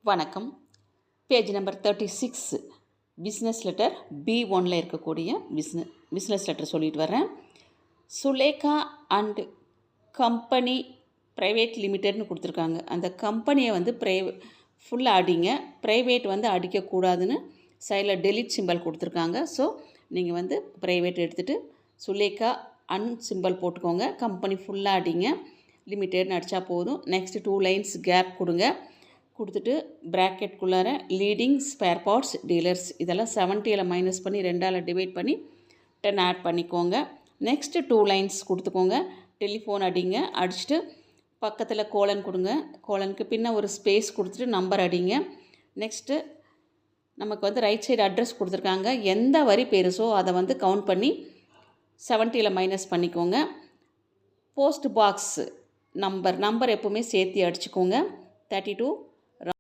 வணக்கம். Page number 36 business letter B1ல் இருக்கக்கூடிய business letter சொல்லிட்டு வரேன். சுலேகா அண்ட் கம்பெனி ப்ரைவேட் லிமிட்டட்னு கொடுத்துருக்காங்க. அந்த கம்பெனியை வந்து ஃபுல்லாக அடிங்க, ப்ரைவேட் வந்து அடிக்கக்கூடாதுன்னு சைடில் டெலிட் சிம்பல் கொடுத்துருக்காங்க. ஸோ நீங்கள் வந்து ப்ரைவேட் எடுத்துகிட்டு சுலேகா சிம்பல் போட்டுக்கோங்க. கம்பெனி ஃபுல்லாக அடிங்க, லிமிட்டட்னு அடித்தா போதும். நெக்ஸ்ட் 2 லைன்ஸ் கேப் கொடுத்துட்டு ப்ராக்கெட்குள்ளார லீடிங் ஸ்பேர் பார்ட்ஸ் டீலர்ஸ் இதெல்லாம் 70ல் மைனஸ் பண்ணி 2ஆல் டிவைட் பண்ணி 10 ஆட் பண்ணிக்கோங்க. நெக்ஸ்ட்டு 2 லைன்ஸ் கொடுத்துக்கோங்க. டெலிஃபோன் அடிங்க, அடிச்சுட்டு பக்கத்தில் கோலன் கொடுங்க. கோலனுக்கு பின்ன ஒரு ஸ்பேஸ் கொடுத்துட்டு நம்பர் அடிங்க. நெக்ஸ்ட்டு நமக்கு வந்து ரைட் சைடு அட்ரஸ் கொடுத்துருக்காங்க. எந்த வரி பெருசோ அதை வந்து கவுண்ட் பண்ணி 70ல் மைனஸ் பண்ணிக்கோங்க. போஸ்ட் பாக்ஸ் நம்பர் எப்போவுமே சேர்த்து அடிச்சுக்கோங்க. 32